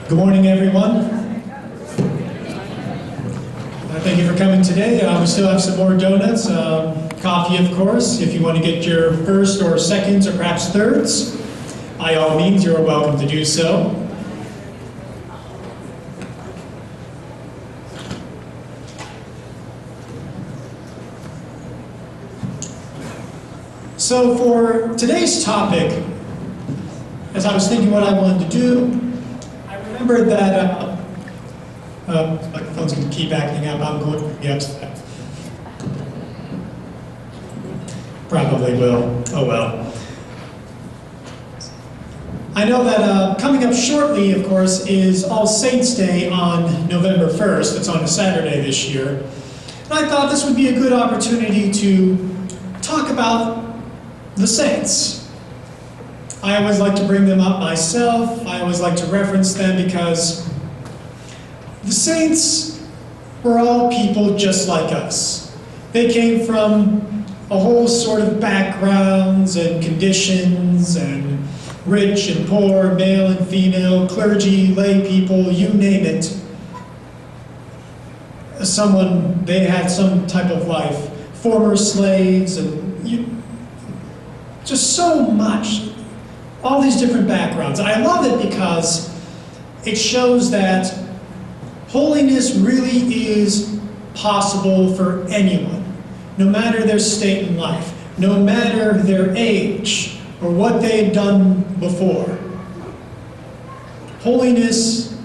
Good morning, everyone. Thank you for coming today. We still have some more donuts, coffee, of course. If you want to get your first or seconds or perhaps thirds, by all means, you're welcome to do so. So for today's topic, as I was thinking what I wanted to do, I remembered that my phone's going to keep acting up. I'm going to be upset. Probably will. Oh well. I know that coming up shortly, of course, is All Saints' Day on November 1st. It's on a Saturday this year. And I thought this would be a good opportunity to talk about the saints. I always like to bring them up myself. I always like to reference them because the saints were all people just like us. They came from a whole sort of backgrounds and conditions, and rich and poor, male and female, clergy, lay people, you name it. They had some type of life. Former slaves, and just so much. All these different backgrounds. I love it because it shows that holiness really is possible for anyone, no matter their state in life, no matter their age, or what they've done before. Holiness,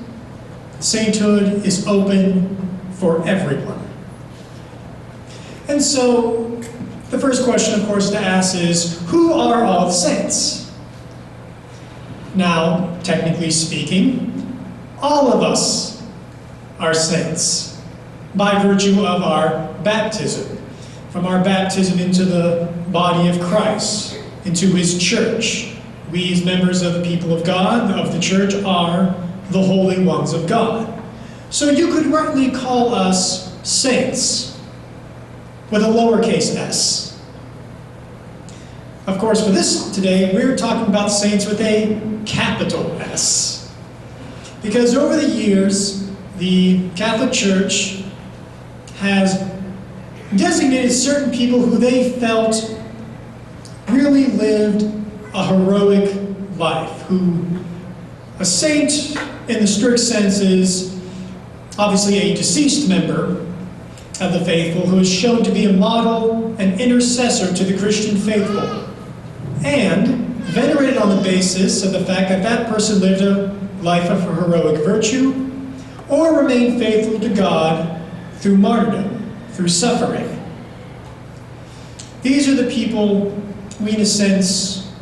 sainthood is open for everyone. And so, the first question, of course, to ask is, who are all the saints? Now, technically speaking, all of us are saints by virtue of our baptism, from our baptism into the body of Christ, into His church. We, as members of the people of God, of the church, are the holy ones of God. So you could rightly call us saints, with a lowercase s. Of course, for this today, we're talking about saints with a capital S. Because over the years, the Catholic Church has designated certain people who they felt really lived a heroic life. A saint, in the strict sense, is obviously a deceased member of the faithful who is shown to be a model and intercessor to the Christian faithful, and venerated on the basis of the fact that that person lived a life of heroic virtue or remained faithful to God through martyrdom, through suffering. These are the people we, in a sense,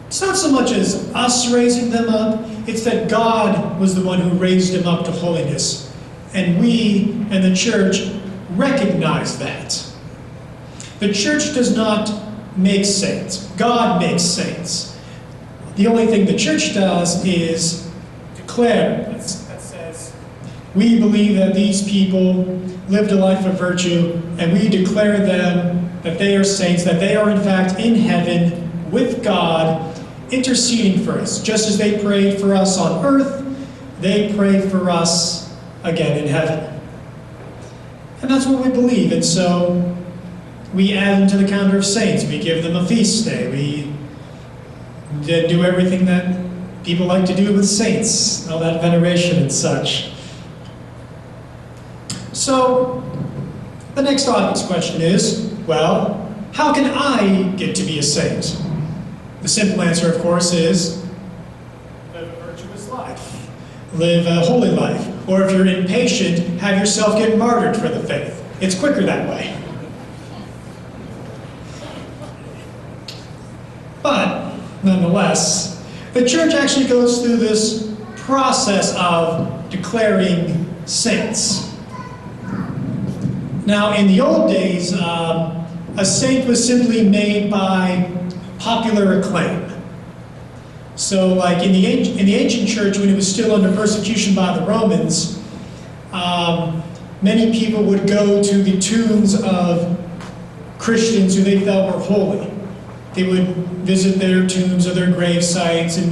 it's not so much as us raising them up, it's that God was the one who raised them up to holiness. And we and the church recognize that. The church does not make saints. God makes saints. The only thing the church does is declare, that says, we believe that these people lived a life of virtue, and we declare them that they are saints, that they are in fact in heaven with God, interceding for us. Just as they prayed for us on earth, they pray for us again in heaven. And that's what we believe, and so we add them to the calendar of saints. We give them a feast day. We do everything that people like to do with saints, all that veneration and such. So, the next obvious question is, well, how can I get to be a saint? The simple answer, of course, is live a virtuous life. Live a holy life. Or if you're impatient, have yourself get martyred for the faith. It's quicker that way. But, nonetheless, the church actually goes through this process of declaring saints. Now, in the old days, a saint was simply made by popular acclaim. So, like in the ancient church, when it was still under persecution by the Romans, many people would go to the tombs of Christians who they felt were holy. They would visit their tombs or their grave sites in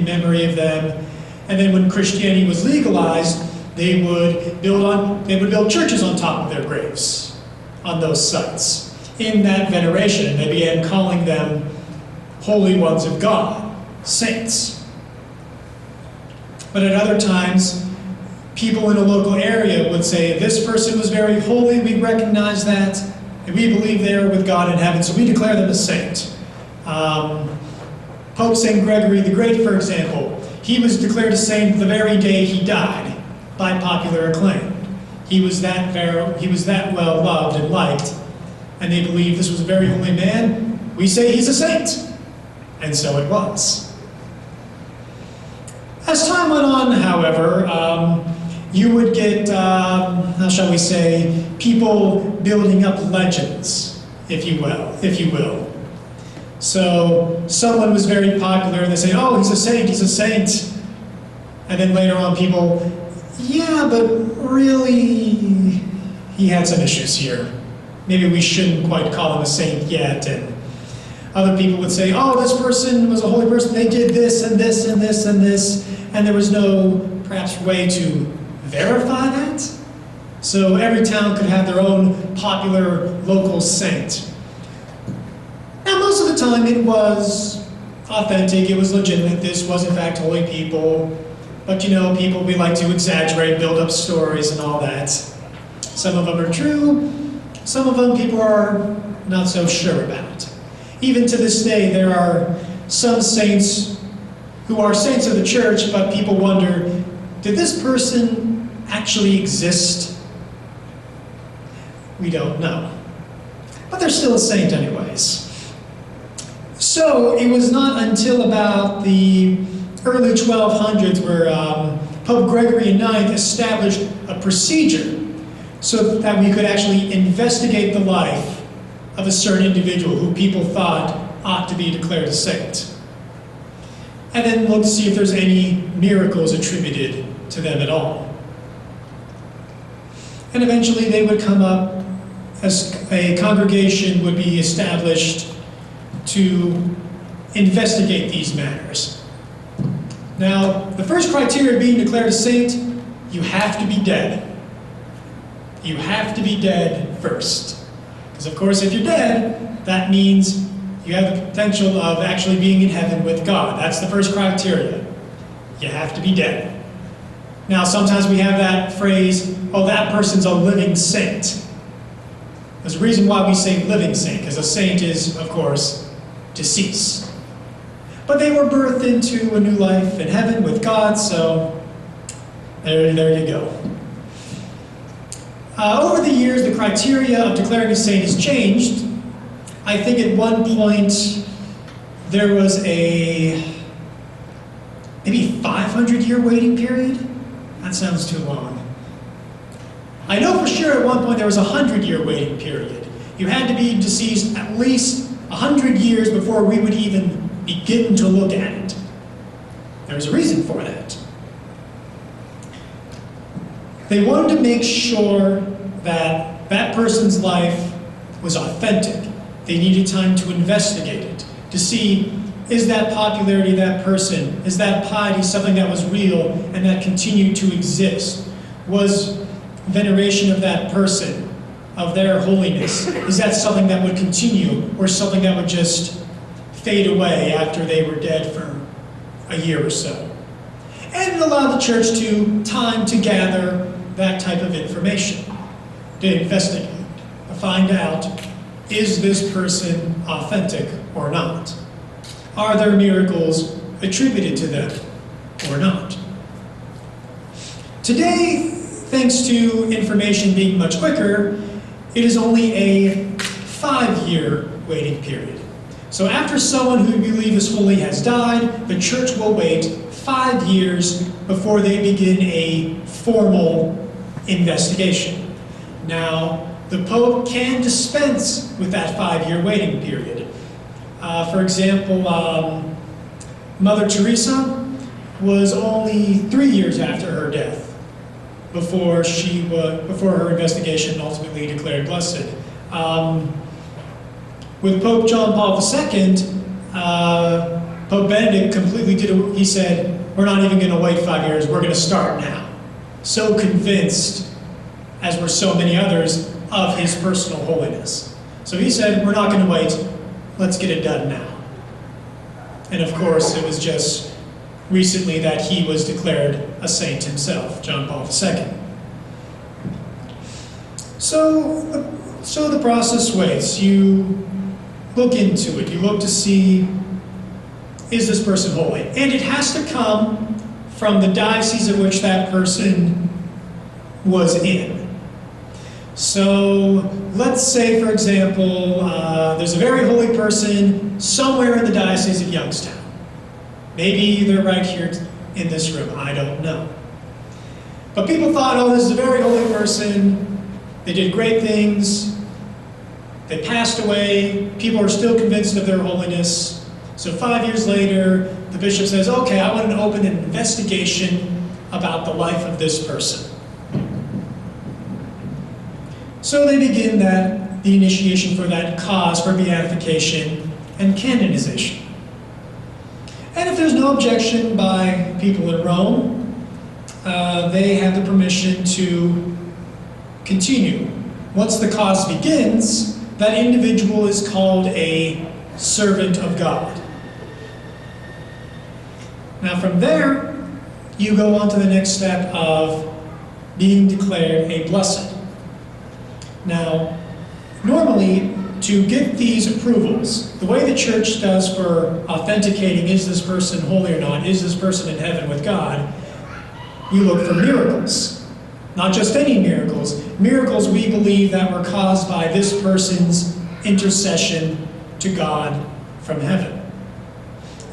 memory of them, And then when Christianity was legalized, they would build churches on top of their graves on those sites in that veneration. And they began calling them holy ones of God, saints. But at other times, people in a local area would say, this person was very holy, we recognize that, and we believe they are with God in heaven, so we declare them a saint. Pope St. Gregory the Great, for example, he was declared a saint the very day he died, by popular acclaim. He was that well loved and liked, and they believed this was a very holy man. We say he's a saint, and so it was. As time went on, however, you would get, how shall we say, people building up legends, if you will. So someone was very popular, and they say, oh, he's a saint. And then later on, people, yeah, but really, he had some issues here. Maybe we shouldn't quite call him a saint yet. And other people would say, oh, this person was a holy person. They did this and this and this and this. And there was no, perhaps, way to verify that. So every town could have their own popular local saint. Now, most of the time it was authentic, it was legitimate. This was, in fact, holy people. But, people, we like to exaggerate, build up stories and all that. Some of them are true. Some of them people are not so sure about. Even to this day, there are some saints who are saints of the church, but people wonder, did this person actually exist? We don't know. But they're still a saint anyways. So it was not until about the early 1200s where Pope Gregory IX established a procedure so that we could actually investigate the life of a certain individual who people thought ought to be declared a saint. And then look to see if there's any miracles attributed to them at all. And eventually they would come up, as a congregation would be established to investigate these matters. Now, the first criteria of being declared a saint, you have to be dead. You have to be dead first. Because of course, if you're dead, that means you have the potential of actually being in heaven with God. That's the first criteria. You have to be dead. Now, sometimes we have that phrase, oh, that person's a living saint. There's a reason why we say living saint, because a saint is, of course, deceased. But they were birthed into a new life in heaven with God, so there you go. Over the years, the criteria of declaring a saint has changed. I think at one point there was a maybe 500-year waiting period. That sounds too long. I know for sure at one point there was a 100-year waiting period. You had to be deceased at least 100 years before we would even begin to look at it. There's a reason for that. They wanted to make sure that that person's life was authentic. They needed time to investigate it, to see, is that popularity of that person, is that piety something that was real and that continued to exist? Was veneration of that person, of their holiness, is that something that would continue or something that would just fade away after they were dead for a year or so? And it allowed the church time to gather that type of information, to investigate, to find out, is this person authentic or not? Are there miracles attributed to them or not? Today, thanks to information being much quicker, it is only a 5-year waiting period. So after someone who we believe is holy has died, the church will wait 5 years before they begin a formal investigation. Now, the Pope can dispense with that 5-year waiting period. For example, Mother Teresa was only 3 years after her death before her investigation ultimately declared blessed. With Pope John Paul II, Pope Benedict completely he said, we're not even going to wait 5 years, we're going to start now. So convinced, as were so many others, of his personal holiness. So he said, we're not going to wait, let's get it done now. And of course, it was just recently that he was declared a saint himself, John Paul II. So the process waits. You look into it. You look to see, is this person holy? And it has to come from the diocese of which that person was in. So let's say, for example, there's a very holy person somewhere in the Diocese of Youngstown. Maybe they're right here in this room, I don't know. But people thought, oh, this is a very holy person, they did great things, they passed away, people are still convinced of their holiness. So 5 years later, the bishop says, okay, I want to open an investigation about the life of this person. So they begin the initiation for that cause for beatification and canonization. And if there's no objection by people in Rome, they have the permission to continue. Once the cause begins, that individual is called a servant of God. Now from there, you go on to the next step of being declared a blessed. Now, normally, to get these approvals, the way the church does for authenticating, is this person holy or not, is this person in heaven with God, you look for miracles. Not just any miracles. Miracles we believe that were caused by this person's intercession to God from heaven.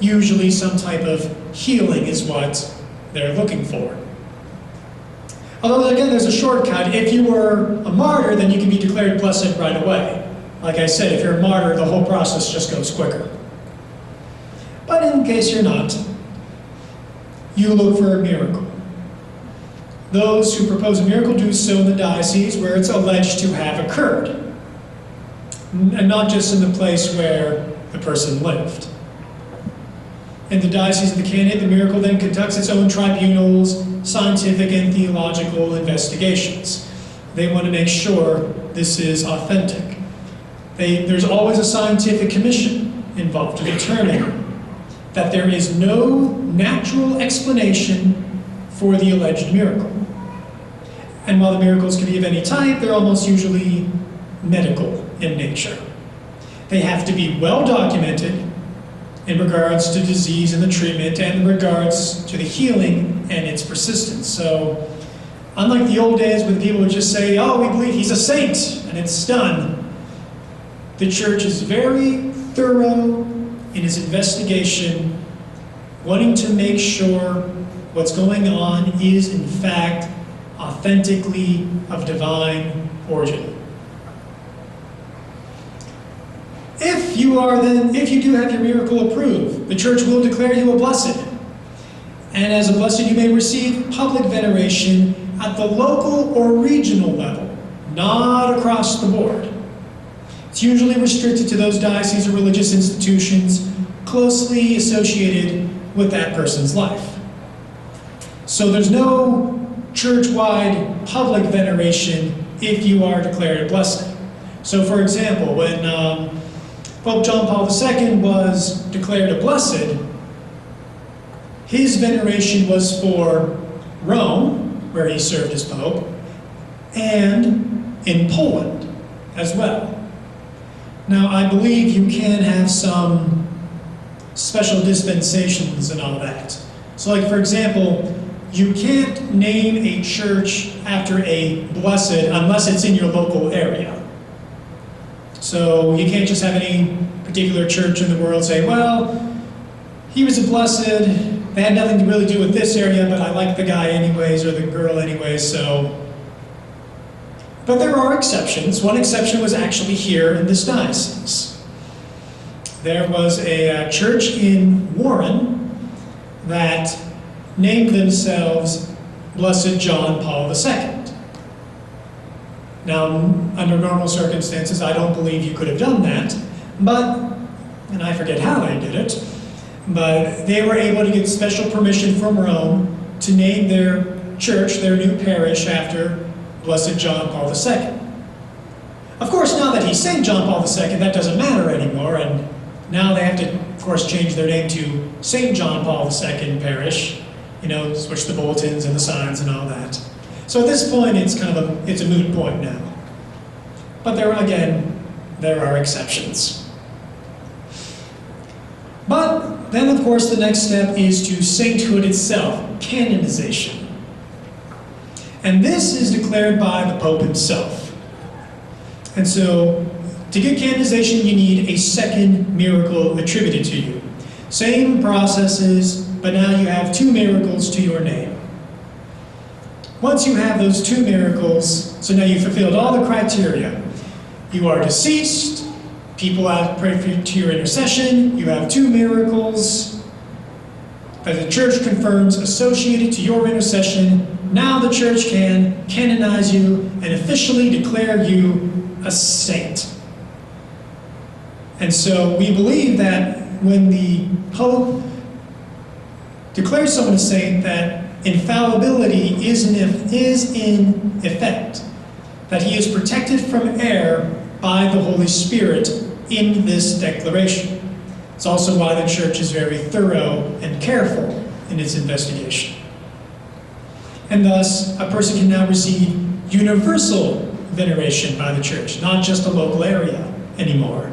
Usually some type of healing is what they're looking for. Although, again, there's a shortcut. If you were a martyr, then you can be declared blessed right away. Like I said, if you're a martyr, the whole process just goes quicker. But in case you're not, you look for a miracle. Those who propose a miracle do so in the diocese where it's alleged to have occurred, and not just in the place where the person lived. In the Diocese of the Candidate, the miracle then conducts its own tribunals, scientific and theological investigations. They want to make sure this is authentic. There's always a scientific commission involved to determine that there is no natural explanation for the alleged miracle. And while the miracles can be of any type, they're almost usually medical in nature. They have to be well documented in regards to disease and the treatment, and in regards to the healing and its persistence. So, unlike the old days when people would just say, oh, we believe he's a saint, and it's done, the church is very thorough in its investigation, wanting to make sure what's going on is, in fact, authentically of divine origin. If you do have your miracle approved, the church will declare you a blessed. And as a blessed, you may receive public veneration at the local or regional level, not across the board. It's usually restricted to those dioceses or religious institutions closely associated with that person's life. So there's no church-wide public veneration if you are declared a blessed. So for example, when Pope John Paul II was declared a blessed, his veneration was for Rome, where he served as Pope, and in Poland as well. Now, I believe you can have some special dispensations and all that. So like, for example, you can't name a church after a blessed unless it's in your local area. So you can't just have any particular church in the world say, well, he was a blessed, they had nothing to really do with this area, but I like the guy anyways, or the girl anyways, so. But there are exceptions. One exception was actually here in this diocese. There was a church in Warren that named themselves Blessed John Paul II. Now, under normal circumstances, I don't believe you could have done that, but, and I forget how they did it, But they were able to get special permission from Rome to name their church, their new parish, after Blessed John Paul II. Of course, now that he's St. John Paul II, that doesn't matter anymore, and now they have to, of course, change their name to St. John Paul II Parish, switch the bulletins and the signs and all that. So at this point, it's a moot point now. But there are exceptions. But then, of course, the next step is to sainthood itself, canonization. And this is declared by the Pope himself. And so, to get canonization, you need a second miracle attributed to you. Same processes, but now you have 2 miracles to your name. Once you have those 2 miracles, so now you've fulfilled all the criteria. You are deceased, people have prayed to your intercession, you have 2 miracles that the church confirms associated to your intercession. Now the church can canonize you and officially declare you a saint. And so we believe that when the Pope declares someone a saint, that infallibility is in effect, that he is protected from error by the Holy Spirit in this declaration. It's also why the church is very thorough and careful in its investigation. And thus, a person can now receive universal veneration by the church, not just a local area anymore.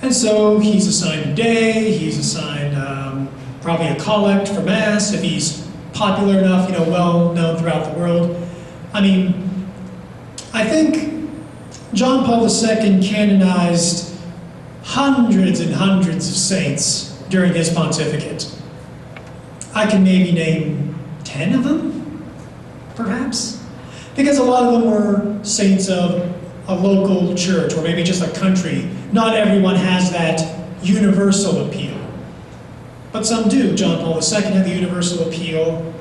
And so he's assigned a day, he's assigned probably a collect for Mass, if he's popular enough, well known throughout the world. I think John Paul II canonized hundreds and hundreds of saints during his pontificate. I can maybe name 10 of them, perhaps, because a lot of them were saints of a local church or maybe just a country. Not everyone has that universal appeal, but some do. John Paul II had the universal appeal.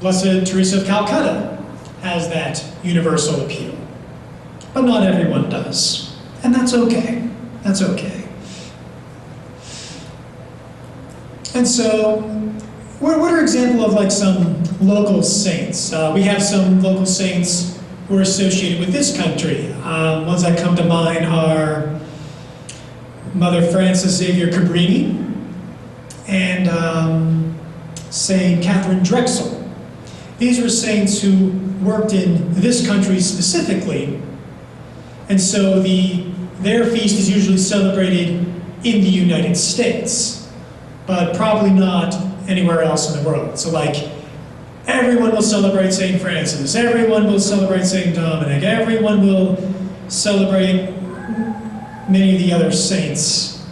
Blessed Teresa of Calcutta has that universal appeal, but not everyone does, and that's okay. That's okay. And so, what are examples of some local saints? We have some local saints who are associated with this country. Ones that come to mind are Mother Frances Xavier Cabrini and Saint Catherine Drexel. These were saints who worked in this country specifically, and so their feast is usually celebrated in the United States, but probably not anywhere else in the world. So everyone will celebrate St. Francis, everyone will celebrate St. Dominic, everyone will celebrate many of the other saints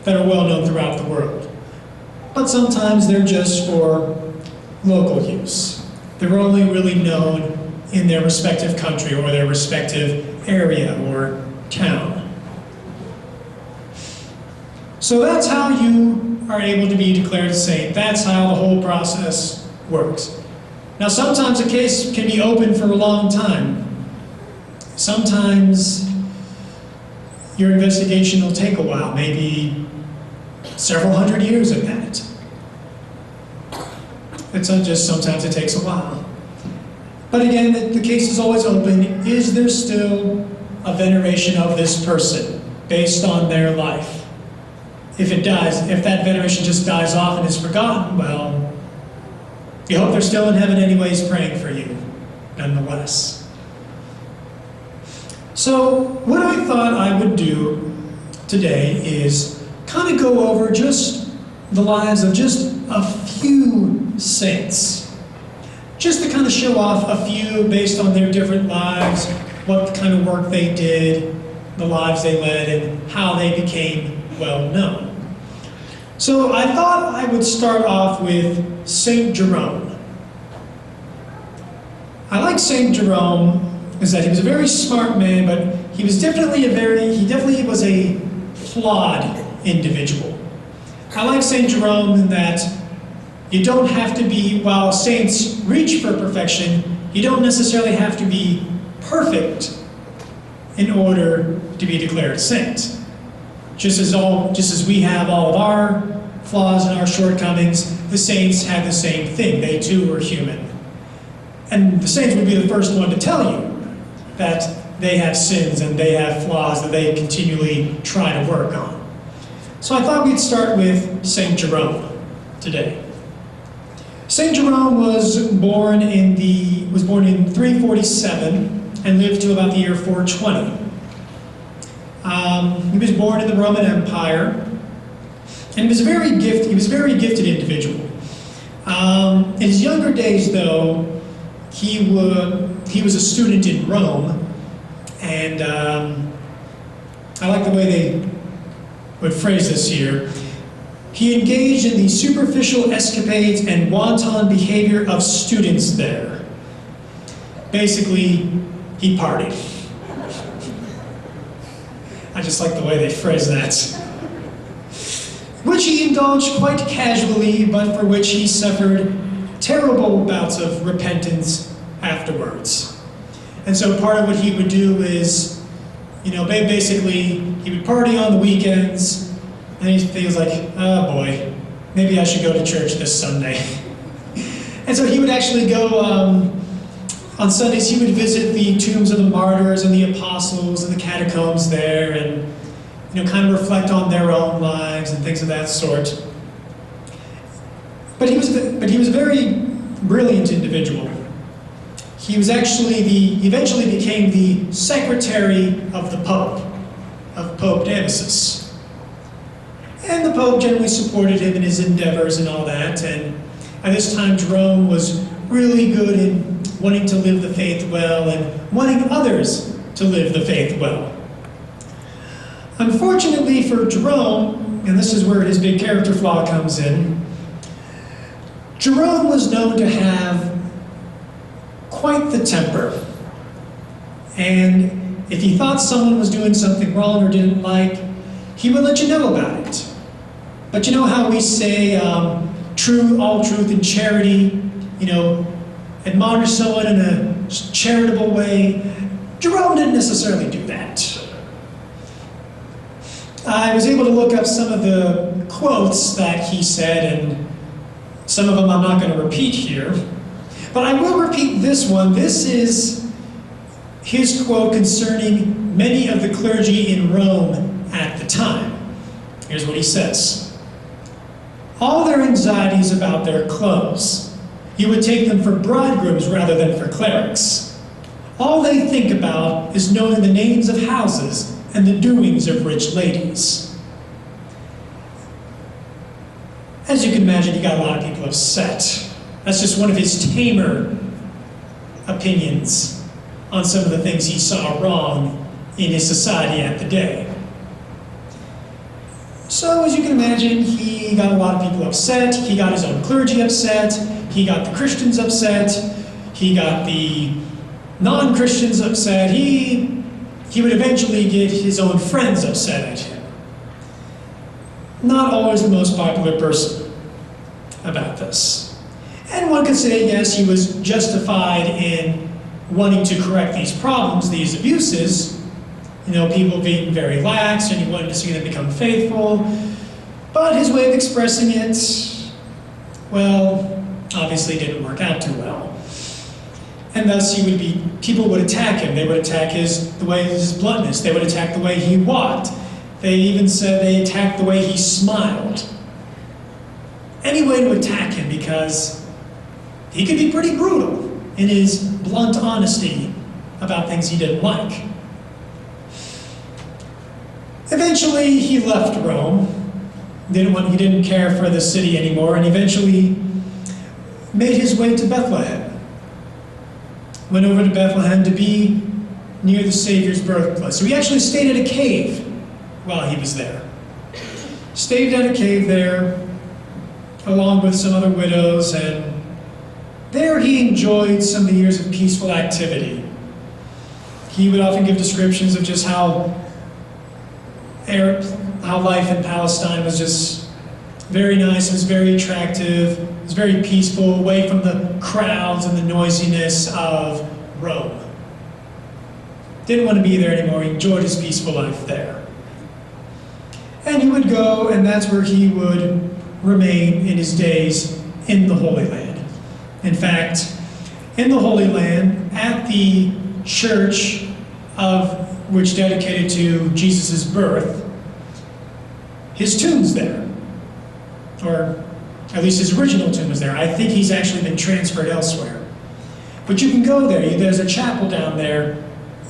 that are well known throughout the world. But sometimes they're just for local use. They're only really known in their respective country or their respective area or town. So that's how you are able to be declared a saint. That's how the whole process works. Now, sometimes a case can be open for a long time. Sometimes your investigation will take a while, maybe several hundred years at that. It's not just sometimes it takes a while. But again, the case is always open. Is there still a veneration of this person based on their life? If that veneration just dies off and is forgotten, well, you hope they're still in heaven anyways praying for you, nonetheless. So what I thought I would do today is kind of go over just the lives of just a few saints. Just to kind of show off a few based on their different lives, what kind of work they did, the lives they led, and how they became well known. So I thought I would start off with Saint Jerome. I like Saint Jerome is that he was a very smart man, but he definitely was a flawed individual. I like Saint Jerome in that you don't have to be, while saints reach for perfection, you don't necessarily have to be perfect in order to be declared a saint. Just as we have all of our flaws and our shortcomings, the saints had the same thing. They too were human. And the saints would be the first one to tell you that they have sins and they have flaws that they continually try to work on. So I thought we'd start with St. Jerome today. St. Jerome was born in 347 and lived to about the year 420. He was born in the Roman Empire, and he was a very gifted individual. In his younger days, though, he was a student in Rome, and I like the way they would phrase this here. He engaged in the superficial escapades and wanton behavior of students there. Basically, he partied. I just like the way they phrase that. Which he indulged quite casually, but for which he suffered terrible bouts of repentance afterwards. And so part of what he would do is, basically, he would party on the weekends, and he feels like, oh boy, maybe I should go to church this Sunday. And so he would actually go, on Sundays, he would visit the tombs of the martyrs and the apostles and the catacombs there, and kind of reflect on their own lives and things of that sort. But he was a very brilliant individual. He eventually became the secretary of the Pope, of Pope Damasus. And the Pope generally supported him in his endeavors and all that, and at this time Jerome was really good in wanting to live the faith well and wanting others to live the faith well. Unfortunately for Jerome, and this is where his big character flaw comes in, Jerome was known to have quite the temper. And if he thought someone was doing something wrong or didn't like, he would let you know about it. But you know how we say, all truth and charity, admonish someone in a charitable way? Jerome didn't necessarily do that. I was able to look up some of the quotes that he said, and some of them I'm not going to repeat here. But I will repeat this one. This is his quote concerning many of the clergy in Rome at the time. Here's what he says. All their anxieties about their clothes, you would take them for bridegrooms rather than for clerics. All they think about is knowing the names of houses and the doings of rich ladies. As you can imagine, he got a lot of people upset. That's just one of his tamer opinions on some of the things he saw wrong in his society at the day. So, as you can imagine, he got a lot of people upset. He got his own clergy upset. He got the Christians upset. He got the non-Christians upset. He would eventually get his own friends upset at him. Not always the most popular person about this. And one could say, yes, he was justified in wanting to correct these problems, these abuses, people being very lax, and he wanted to see them become faithful. But his way of expressing it, well, obviously didn't work out too well. And thus people would attack him. They would attack his bluntness. They would attack the way he walked. They even said they attacked the way he smiled. Any way to attack him, because he could be pretty brutal in his blunt honesty about things he didn't like. Eventually, he left Rome. He didn't care for the city anymore, and eventually made his way to Bethlehem. Went over to Bethlehem to be near the Savior's birthplace. So he actually stayed at a cave while he was there. Stayed at a cave there, along with some other widows, and there he enjoyed some of the years of peaceful activity. He would often give descriptions of just how life in Palestine was just very nice, it was very attractive, it was very peaceful, away from the crowds and the noisiness of Rome. Didn't want to be there anymore, he enjoyed his peaceful life there. And he would go, and that's where he would remain in his days in the Holy Land. In fact, in the Holy Land, at the church of which dedicated to Jesus' birth, his tomb's there. Or at least his original tomb is there. I think he's actually been transferred elsewhere. But you can go there. There's a chapel down there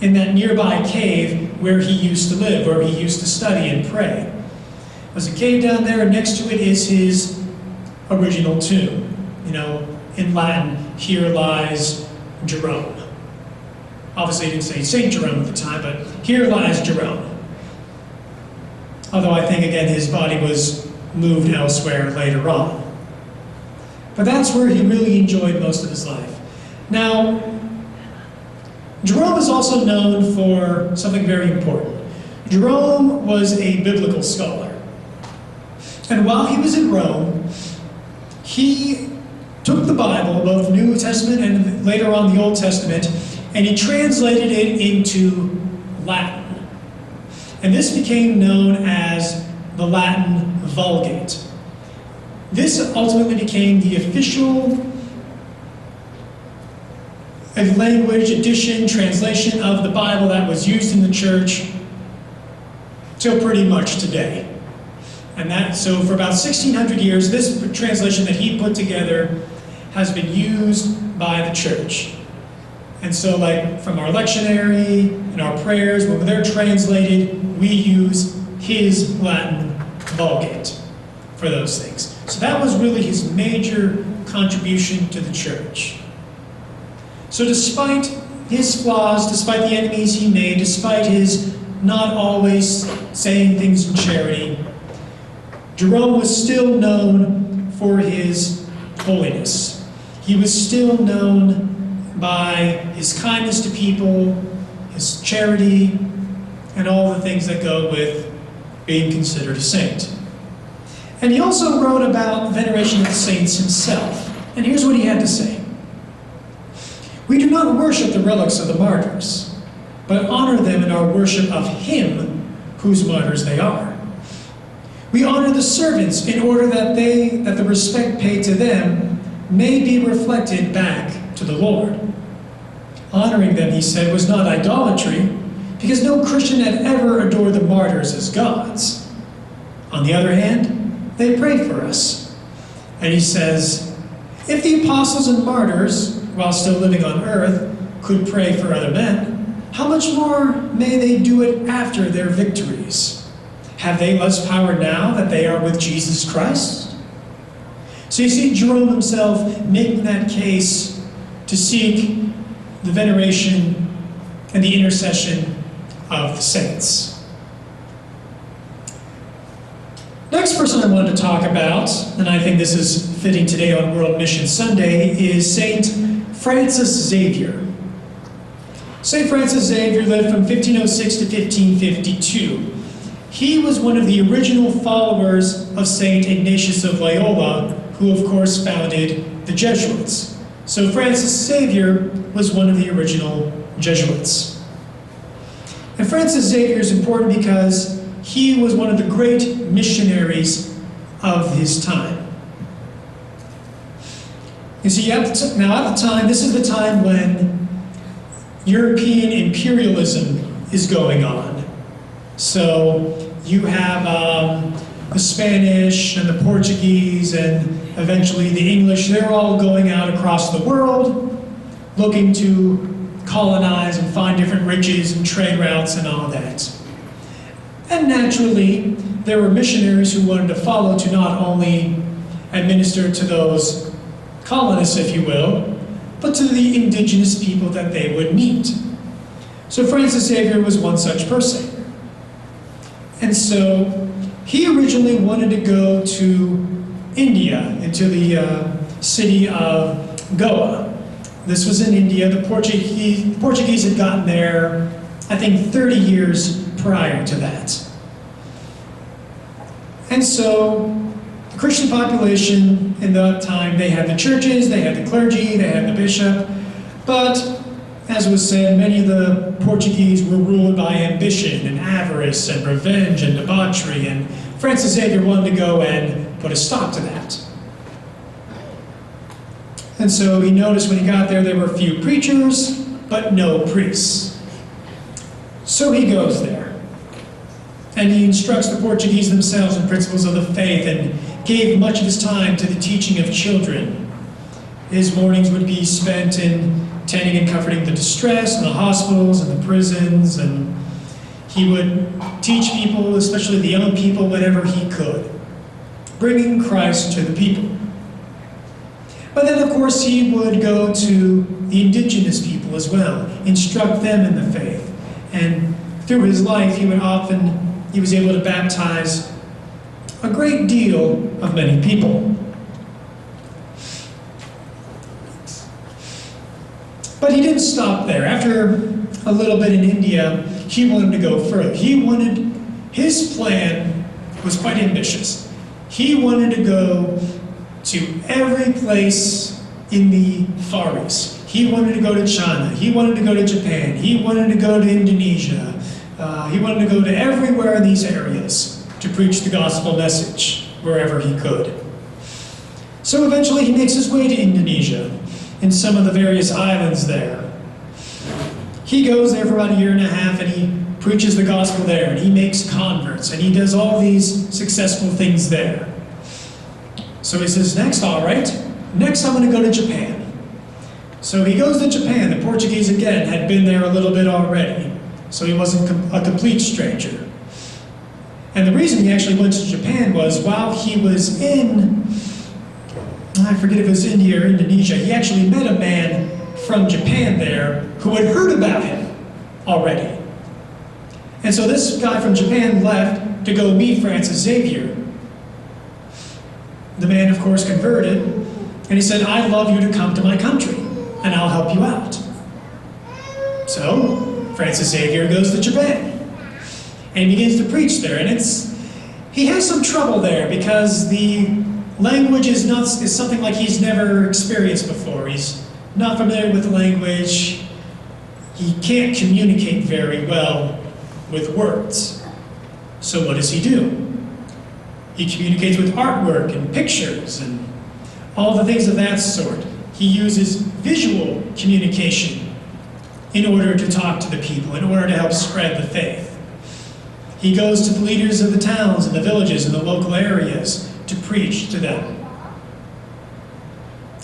in that nearby cave where he used to live, where he used to study and pray. There's a cave down there, and next to it is his original tomb. In Latin, here lies Jerome. Obviously, he didn't say St. Jerome at the time, but here lies Jerome. Although I think, again, his body was moved elsewhere later on. But that's where he really enjoyed most of his life. Now, Jerome is also known for something very important. Jerome was a biblical scholar. And while he was in Rome, he took the Bible, both the New Testament and later on the Old Testament, and he translated it into Latin. And this became known as the Latin Vulgate. This ultimately became the official language, edition, translation of the Bible that was used in the church till pretty much today. And so for about 1600 years, this translation that he put together has been used by the church. And so from our lectionary and our prayers, when they're translated, we use his Latin Vulgate for those things. So that was really his major contribution to the church. So despite his flaws, despite the enemies he made, despite his not always saying things in charity, Jerome was still known for his holiness. He was still known by his kindness to people, his charity, and all the things that go with being considered a saint. And he also wrote about veneration of the saints himself. And here's what he had to say. We do not worship the relics of the martyrs, but honor them in our worship of him whose martyrs they are. We honor the servants in order that the respect paid to them may be reflected back to the Lord. Honoring them, he said, was not idolatry, because no Christian had ever adored the martyrs as gods. On the other hand, they prayed for us. And he says, if the apostles and martyrs, while still living on earth, could pray for other men, how much more may they do it after their victories? Have they less power now that they are with Jesus Christ? So you see Jerome himself making that case to seek the veneration and the intercession of the saints. Next person I wanted to talk about, and I think this is fitting today on World Mission Sunday, is Saint Francis Xavier. Saint Francis Xavier lived from 1506 to 1552. He was one of the original followers of Saint Ignatius of Loyola, who of course founded the Jesuits. So Francis Xavier was one of the original Jesuits. And Francis Xavier is important because he was one of the great missionaries of his time. You see, now at the time, this is the time when European imperialism is going on. So you have the Spanish and the Portuguese and eventually the English. They're all going out across the world looking to colonize and find different riches and trade routes and all that. And naturally, there were missionaries who wanted to follow to not only administer to those colonists, if you will, but to the indigenous people that they would meet. So Francis Xavier was one such person. And so he originally wanted to go to India, into the city of Goa. This was in India. The Portuguese had gotten there, I think, 30 years prior to that. And so the Christian population in that time, they had the churches, they had the clergy, they had the bishop, but as was said, many of the Portuguese were ruled by ambition and avarice and revenge and debauchery and Francis Xavier wanted to go and put a stop to that. And so he noticed when he got there, there were a few preachers, but no priests. So he goes there, and he instructs the Portuguese themselves in principles of the faith and gave much of his time to the teaching of children. His mornings would be spent in tending and comforting the distressed in the hospitals and the prisons, and he would teach people, especially the young people, whatever he could, bringing Christ to the people. But then, of course, he would go to the indigenous people as well, instruct them in the faith. And through his life, he was able to baptize a great deal of many people. But he didn't stop there. After a little bit in India, he wanted to go further. His plan was quite ambitious. He wanted to go to every place in the Far East. He wanted to go to China. He wanted to go to Japan. He wanted to go to Indonesia. He wanted to go to everywhere in these areas to preach the gospel message wherever he could. So eventually he makes his way to Indonesia and some of the various islands there. He goes there for about a year and a half, and he preaches the gospel there, and he makes converts, and he does all these successful things there. So he says, next I'm going to go to Japan. So he goes to Japan. The Portuguese, again, had been there a little bit already, so he wasn't a complete stranger. And the reason he actually went to Japan was while he was in, I forget if it was India or Indonesia, he actually met a man from Japan there who had heard about him already. And so this guy from Japan left to go meet Francis Xavier. The man, of course, converted, and he said, I'd love you to come to my country, and I'll help you out. So Francis Xavier goes to Japan, and he begins to preach there. And he has some trouble there because the language is something like he's never experienced before. He's not familiar with the language. He can't communicate very well with words. So what does he do? He communicates with artwork and pictures and all the things of that sort. He uses visual communication in order to talk to the people, in order to help spread the faith. He goes to the leaders of the towns and the villages and the local areas to preach to them.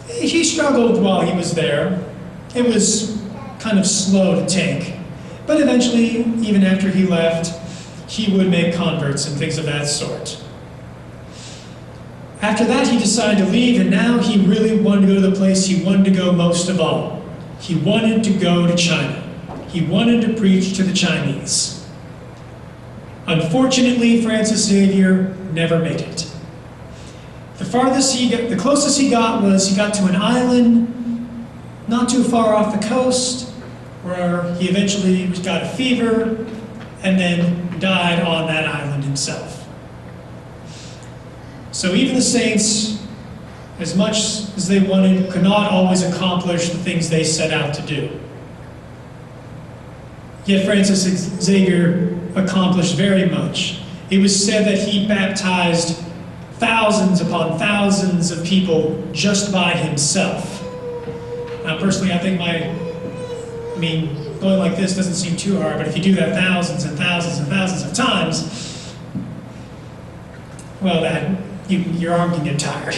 He struggled while he was there. It was kind of slow to take. But eventually, even after he left, he would make converts and things of that sort. After that, he decided to leave, and now he really wanted to go to the place he wanted to go most of all. He wanted to go to China. He wanted to preach to the Chinese. Unfortunately, Francis Xavier never made it. The closest he got was he got to an island not too far off the coast, where he eventually got a fever and then died on that island himself. So even the saints, as much as they wanted, could not always accomplish the things they set out to do. Yet Francis Xavier accomplished very much. It was said that he baptized thousands upon thousands of people just by himself. Now personally, I think going like this doesn't seem too hard, but if you do that thousands and thousands and thousands of times, well, your arm can get tired.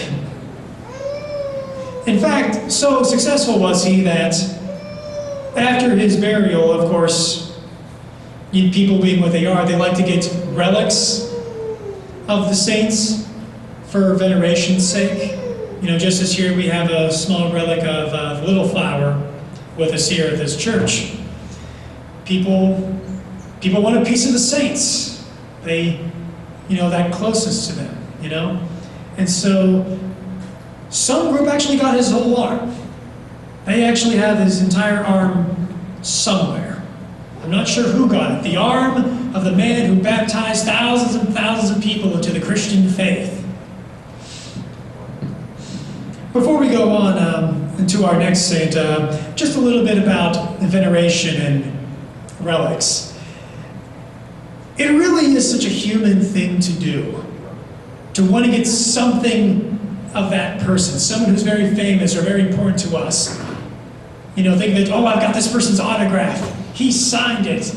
In fact, so successful was he that after his burial, of course, people being what they are, they like to get relics of the saints for veneration's sake. Just as here we have a small relic of the little flower with us here at this church. People want a piece of the saints. That closest to them, And so some group actually got his whole arm. They actually have his entire arm somewhere. I'm not sure who got it. The arm of the man who baptized thousands and thousands of people into the Christian faith. Before we go on into our next saint, just a little bit about veneration and relics. It really is such a human thing to do. to want to get something of that person, someone who's very famous or very important to us. Think that, oh, I've got this person's autograph. He signed it.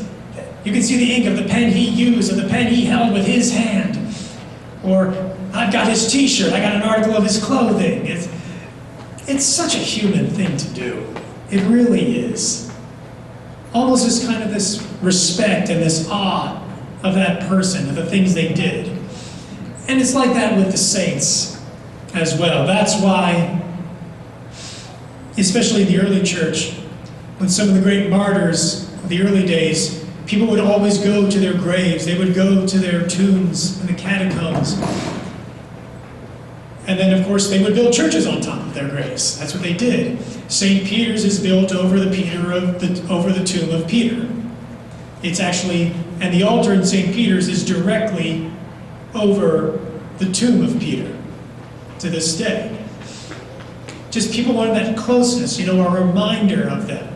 You can see the ink of the pen he used or the pen he held with his hand. Or I've got his t-shirt. I got an article of his clothing. It's such a human thing to do. It really is. Almost as kind of this respect and this awe of that person, of the things they did. And it's like that with the saints as well. That's why, especially in the early church, when some of the great martyrs of the early days, people would always go to their graves. They would go to their tombs in the catacombs. And then, of course, they would build churches on top of their graves. That's what they did. St. Peter's is built over the tomb of Peter. It's actually, and the altar in St. Peter's is directly over the tomb of Peter to this day. Just people wanted that closeness, a reminder of them,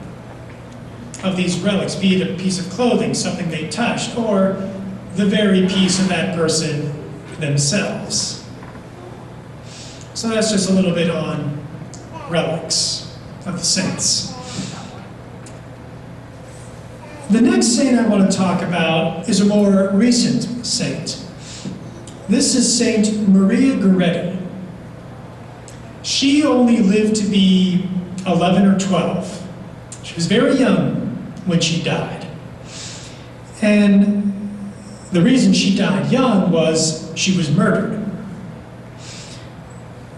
of these relics, be it a piece of clothing, something they touched, or the very piece of that person themselves. So that's just a little bit on relics of the saints. The next saint I want to talk about is a more recent saint. This is Saint Maria Goretti. She only lived to be 11 or 12. She was very young when she died. And the reason she died young was she was murdered.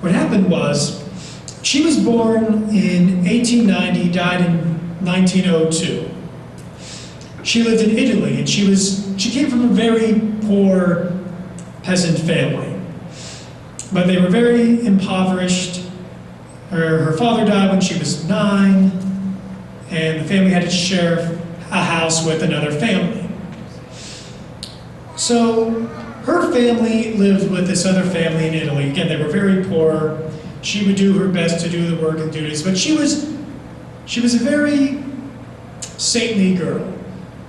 What happened was, she was born in 1890, died in 1902. She lived in Italy, and she came from a very poor peasant family. But they were very impoverished. Her father died when she was 9, and the family had to share a house with another family. So her family lived with this other family in Italy. Again, they were very poor. She would do her best to do the work and duties, but she was a very saintly girl.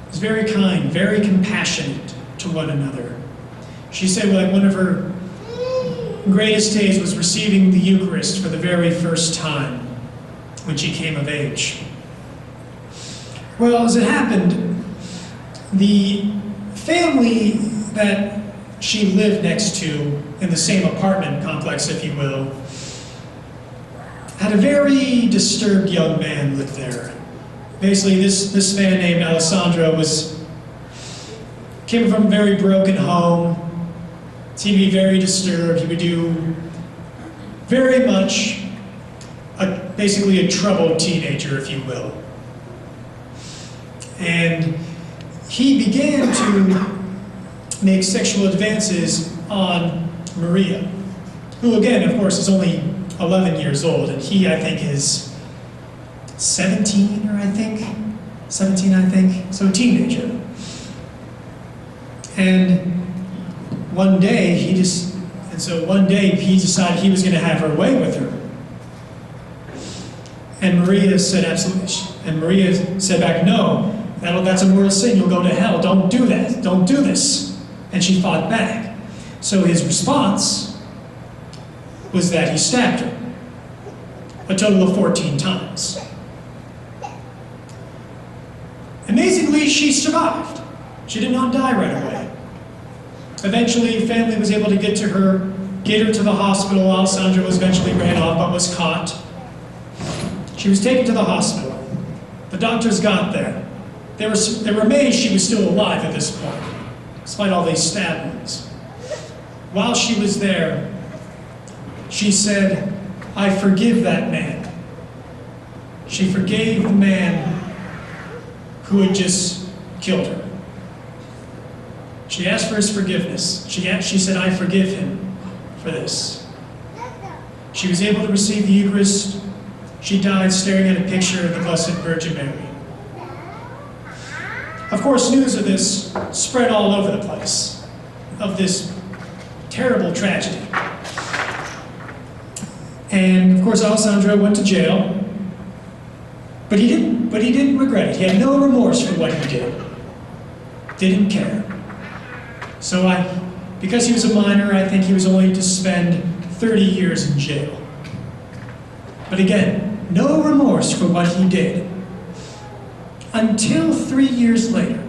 She was very kind, very compassionate to one another. She said, like, one of her greatest days was receiving the Eucharist for the very first time when she came of age. Well, as it happened, the family that she lived next to, in the same apartment complex, if you will, had a very disturbed young man live there. Basically, this man named Alessandro came from a very broken home. Seemed to be very disturbed. He would do very much basically a troubled teenager, if you will. And he began to make sexual advances on Maria, who again, of course, is only 11 years old, and he, I think, is 17, so a teenager. And one day he decided he was going to have her way with her. And Maria said, absolutely. And Maria said back, no, that's a mortal sin. You'll go to hell. Don't do that. Don't do this. And she fought back. So his response was that he stabbed her a total of 14 times. Amazingly, she survived. She did not die right away. Eventually, family was able to get her to the hospital. Alessandra was eventually ran off, but was caught. She was taken to the hospital. The doctors got there. They were amazed she was still alive at this point, despite all these stab wounds. While she was there, she said, I forgive that man. She forgave the man who had just killed her. She asked for his forgiveness. She said, I forgive him for this. She was able to receive the Eucharist. She died staring at a picture of the Blessed Virgin Mary. Of course, news of this spread all over the place, of this terrible tragedy. And of course, Alessandro went to jail, but he didn't regret it. He had no remorse for what he did. Didn't care. So because he was a minor, I think he was only to spend 30 years in jail. But again, no remorse for what he did. Until 3 years later,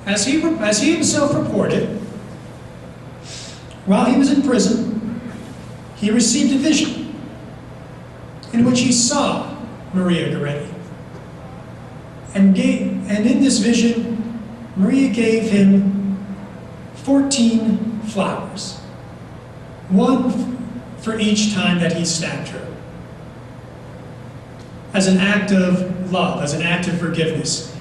as he himself reported, while he was in prison, he received a vision in which he saw Maria Goretti. And in this vision, Maria gave him 14 flowers, one for each time that he stabbed her, as an act of love, as an act of forgiveness.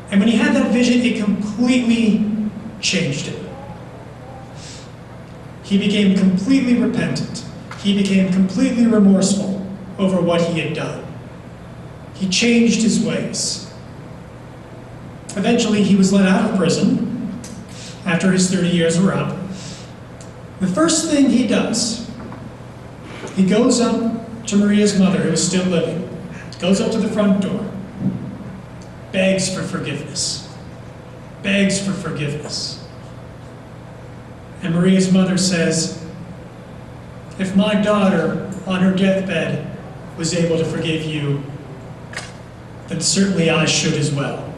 And when he had that vision, it completely changed him. He became completely repentant. He became completely remorseful over what he had done. He changed his ways. Eventually, he was let out of prison after his 30 years were up. The first thing he does, he goes up to Maria's mother, who is still living, goes up to the front door, begs for forgiveness, begs for forgiveness. And Maria's mother says, if my daughter on her deathbed was able to forgive you, then certainly I should as well.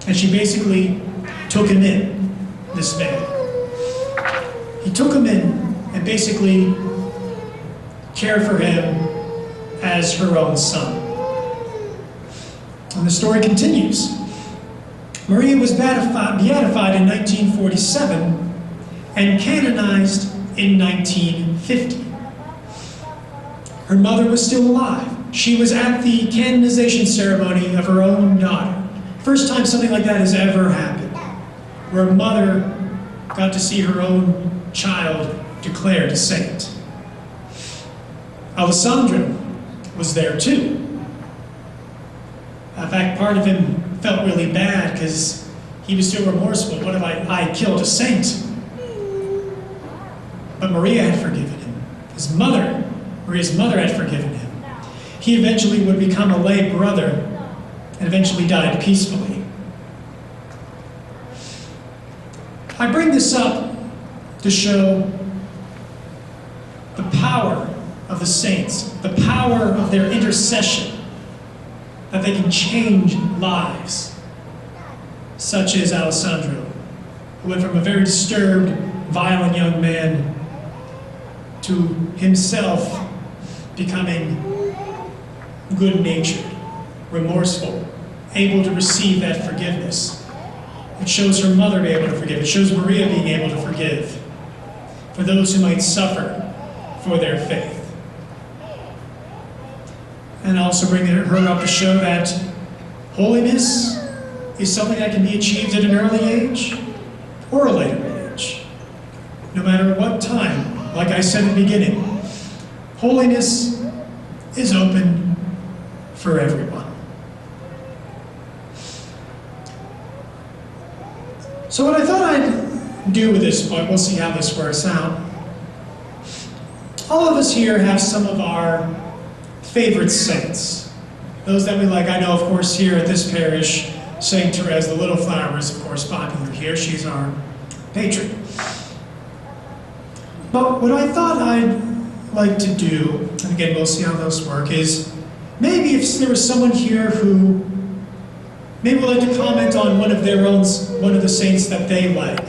And she basically took him in, this man. He took him in and basically cared for him as her own son. And the story continues. Maria was beatified in 1947 and canonized in 1950. Her mother was still alive. She was at the canonization ceremony of her own daughter. First time something like that has ever happened, where a mother got to see her own child declared a saint. Alessandro was there too. In fact, part of him felt really bad because he was still remorseful. What if I killed a saint? But Maria had forgiven him. Maria's mother had forgiven him. He eventually would become a lay brother and eventually died peacefully. I bring this up to show the power of the saints, the power of their intercession, that they can change lives, such as Alessandro, who went from a very disturbed, violent young man to himself becoming good-natured, remorseful, able to receive that forgiveness. It shows her mother being able to forgive. It shows Maria being able to forgive for those who might suffer for their faith. And also bringing her up to show that holiness is something that can be achieved at an early age or a later age. No matter what time, like I said in the beginning, holiness is open for everyone. So what I thought I'd do with this point, we'll see how this works out. All of us here have some of our favorite saints. Those that we like. I know, of course, here at this parish, St. Therese, the Little Flower, is, of course, popular here. She's our patron. But what I thought I'd like to do, and again, we'll see how those work, is maybe if there was someone here who maybe would like to comment on one of the saints that they like,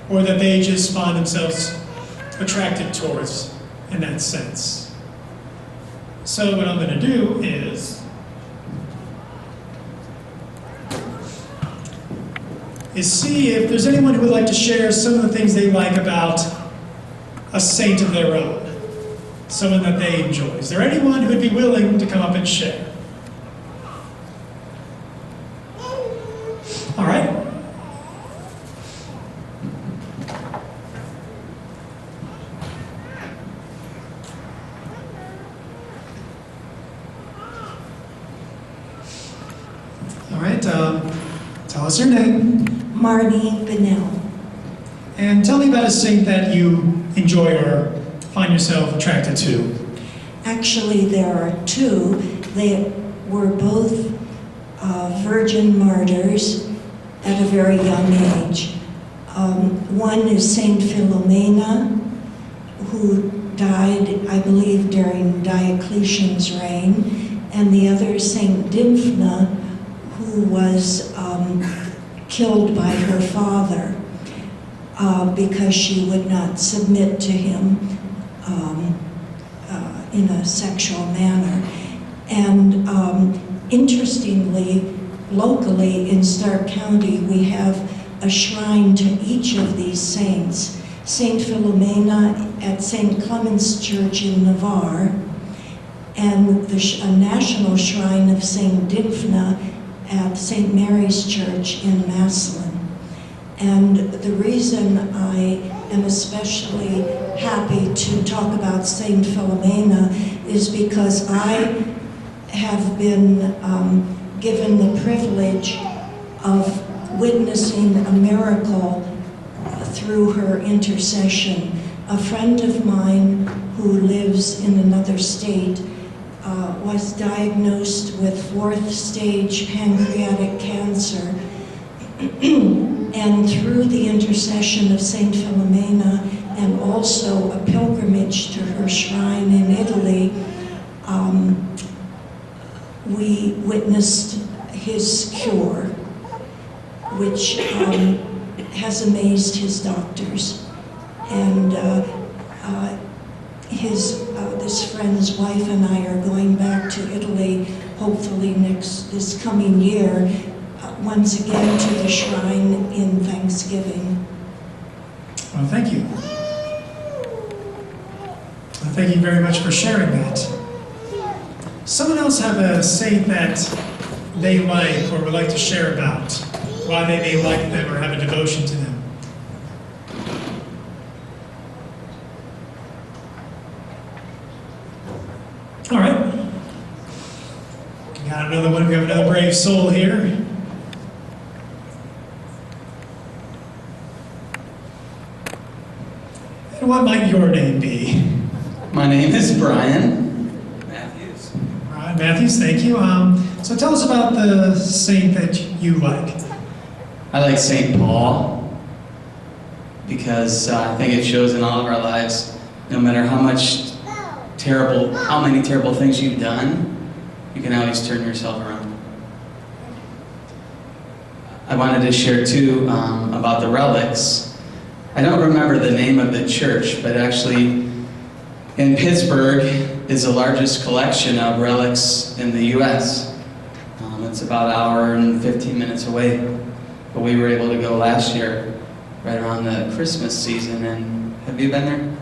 or that they just find themselves attracted towards in that sense. So what I'm going to do is see if there's anyone who would like to share some of the things they like about a saint of their own, someone that they enjoy. Is there anyone who would be willing to come up and share? All right. All right, tell us your name. Marnie Pinnell. And tell me about a saint that you enjoy or find yourself attracted to. Actually, there are two. They were both virgin martyrs, at a very young age. One is Saint Philomena, who died, I believe, during Diocletian's reign, and the other is Saint Dymphna, who was killed by her father because she would not submit to him in a sexual manner. And interestingly, locally in Stark County, we have a shrine to each of these saints. Saint Philomena at St. Clement's Church in Navarre, and a national shrine of Saint Dymphna at St. Mary's Church in Massillon. And the reason I am especially happy to talk about Saint Philomena is because I have been given the privilege of witnessing a miracle through her intercession. A friend of mine who lives in another state was diagnosed with 4th stage pancreatic cancer. And through the intercession of Saint Philomena and also a pilgrimage to her shrine in Italy, we witnessed his cure, which has amazed his doctors. And this friend's wife and I are going back to Italy, hopefully this coming year, once again to the shrine in Thanksgiving. Well, thank you. Well, thank you very much for sharing that. Someone else have a saint that they like or would like to share about, why they may like them or have a devotion to them? All right. We got another one. We have another brave soul here. And what might your name be? My name is Brian Matthews. Brian Matthews, thank you. So tell us about the saint that you like. I like St. Paul because I think it shows in all of our lives, no matter how many terrible things you've done, you can always turn yourself around. I wanted to share too about the relics. I don't remember the name of the church, but actually in Pittsburgh is the largest collection of relics in the U.S. It's about an hour and 15 minutes away, but we were able to go last year, right around the Christmas season. And have you been there?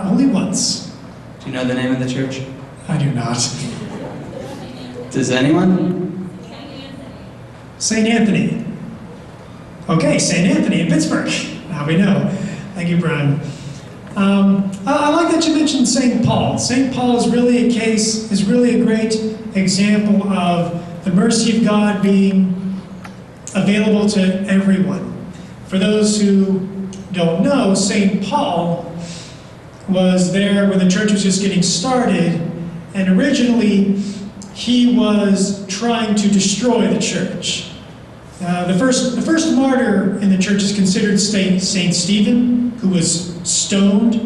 Only once. Do you know the name of the church? I do not. Does anyone? St. Anthony. Okay, St. Anthony in Pittsburgh. Now we know. Thank you, Brian. I like that you mentioned St. Paul. St. Paul is really a great example of the mercy of God being available to everyone. For those who don't know, St. Paul was there when the church was just getting started, and originally he was trying to destroy the church. The first martyr in the church is considered Saint Stephen, who was stoned,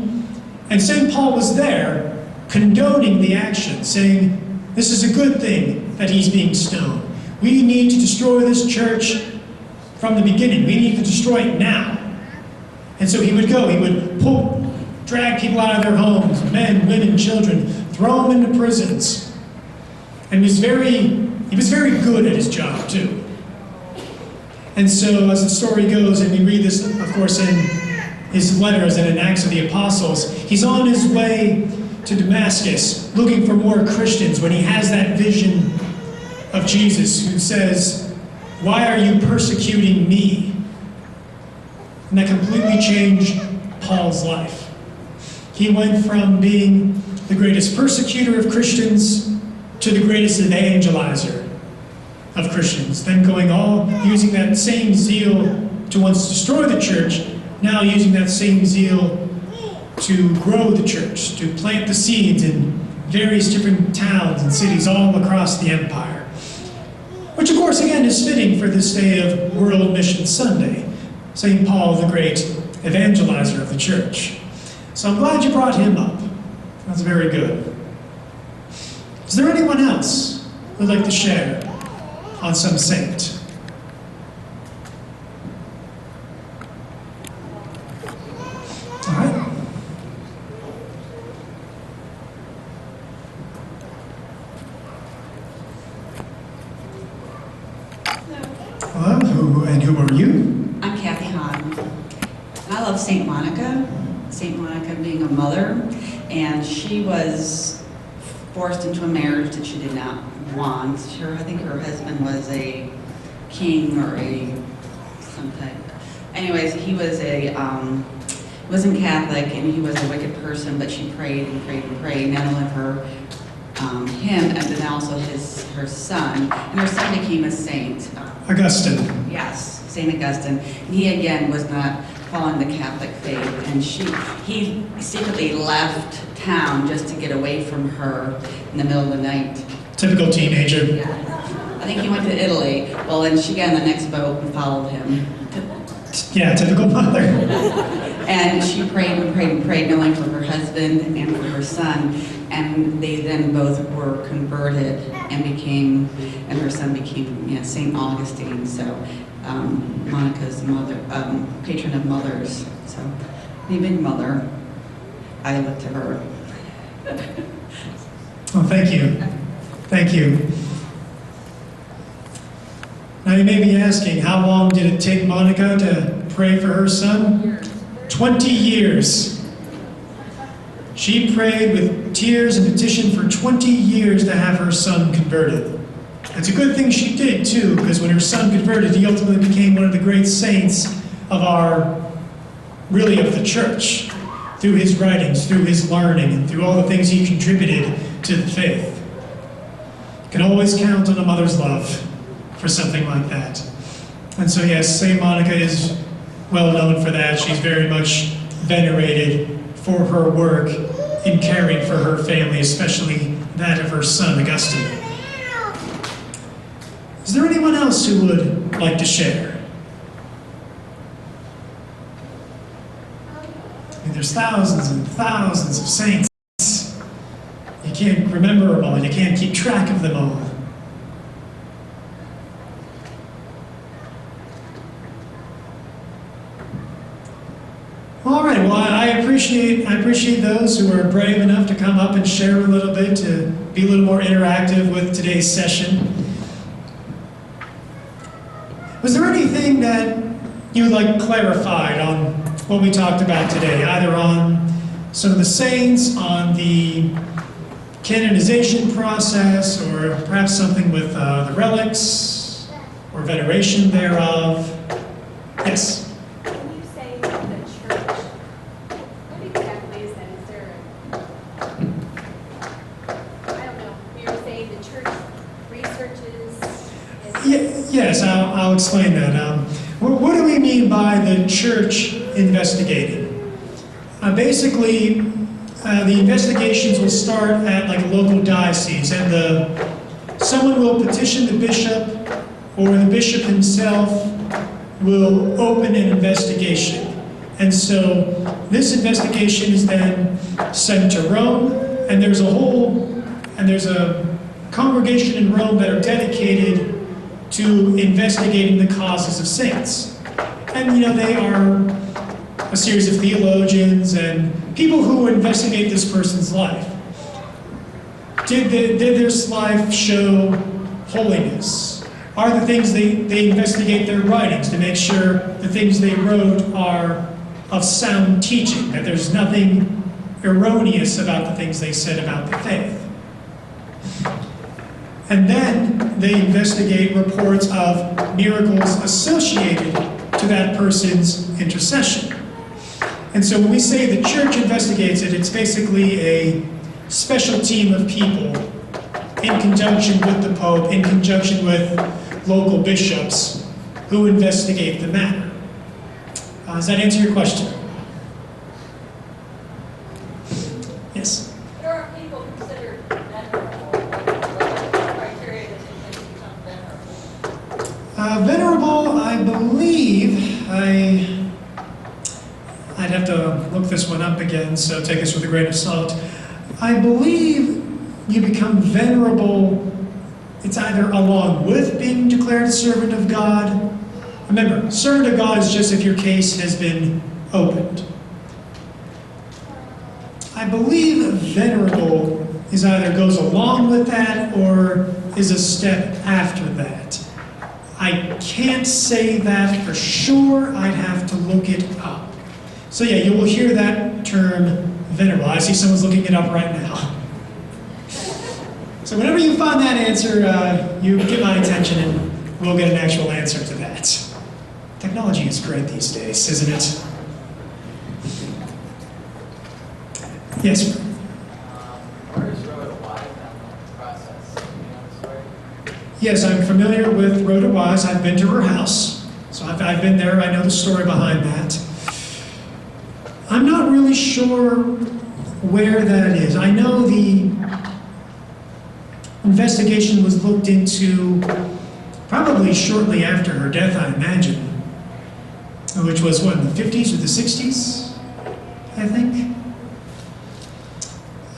and St. Paul was there condoning the action, saying, this is a good thing that he's being stoned. We need to destroy this church from the beginning. We need to destroy it now. And so he would go, he would drag people out of their homes, men, women, children, throw them into prisons. And he was very good at his job too. And so as the story goes, and we read this, of course, in his letters and in Acts of the Apostles, he's on his way to Damascus looking for more Christians when he has that vision of Jesus who says, why are you persecuting me? And that completely changed Paul's life. He went from being the greatest persecutor of Christians to the greatest evangelizer of Christians, then using that same zeal to once destroy the church, now using that same zeal to grow the church, to plant the seeds in various different towns and cities all across the empire. which of course again is fitting for this day of World Mission Sunday, St. Paul the great evangelizer of the church. So I'm glad you brought him up. That's very good. Is there anyone else who'd like to share on some saint? All right. Hello, and who are you? I'm Kathy Hahn. I love St. Monica. St. Monica being a mother, and she was forced into a marriage that she did not want. I think her husband was a king or some type. Anyways, he was wasn't Catholic, and he was a wicked person. But she prayed and prayed and prayed. Not only for him, and then also her son, and her son became a saint. Augustine. Yes, St. Augustine. And he again was not following the Catholic faith, and he secretly left town just to get away from her in the middle of the night. Typical teenager. Yeah. I think he went to Italy. Well, and she got on the next boat and followed him. Yeah, typical mother. And she prayed and prayed and prayed, not only for her husband and for her son, and they then both were converted and her son became St. Augustine. So Monica's mother, patron of mothers. So the big mother, I look to her. Well, thank you. Thank you. Now you may be asking, how long did it take Monica to pray for her son? 20 years. She prayed with tears and petitioned for 20 years to have her son converted. It's a good thing she did too, because when her son converted, he ultimately became one of the great saints of the church, through his writings, through his learning, and through all the things he contributed to the faith. You can always count on a mother's love for something like that. And so yes, St. Monica is well known for that. She's very much venerated for her work in caring for her family, especially that of her son, Augustine. Is there anyone else who would like to share? I mean, there's thousands and thousands of saints. You can't remember them all, you can't keep track of them all. All right, well, I appreciate those who are brave enough to come up and share a little bit, to be a little more interactive with today's session. Was there anything that you would like clarified on what we talked about today, either on some of the saints, on the canonization process, or perhaps something with the relics or veneration thereof? Yes? When you say the church, what exactly is that? Is there I don't know, you were saying the church researches? Yes, I'll explain that. What do we mean by the church investigating? Basically, the investigations will start at like a local diocese, and someone will petition the bishop, or the bishop himself will open an investigation. And so this investigation is then sent to Rome, and there's a congregation in Rome that are dedicated to investigating the causes of saints. And they are a series of theologians and people who investigate this person's life. Did this life show holiness? Are the things they investigate their writings to make sure the things they wrote are of sound teaching, that there's nothing erroneous about the things they said about the faith. And then they investigate reports of miracles associated to that person's intercession. And so when we say the church investigates it, it's basically a special team of people in conjunction with the Pope, in conjunction with local bishops, who investigate the matter. Does that answer your question? Yes? There are people considered venerable, like criteria that they can become venerable. Venerable, I believe, I'd have to look this one up again, so take this with a grain of salt. I believe you become venerable, it's either along with being declared a servant of God. Remember, servant of God is just if your case has been opened. I believe venerable is either goes along with that or is a step after that. I can't say that for sure. I'd have to look it up. So yeah, you will hear that term venerable. I see someone's looking it up right now. So whenever you find that answer, you get my attention and we'll get an actual answer to that. Technology is great these days, isn't it? Yes, sir. Where is Rhoda Wise on the process? You know the story? Yes, I'm familiar with Rhoda Wise. I've been to her house. So I've been there. I know the story behind that. I'm not really sure where that is. I know the investigation was looked into probably shortly after her death, I imagine, which was what, in the 50s or the 60s, I think.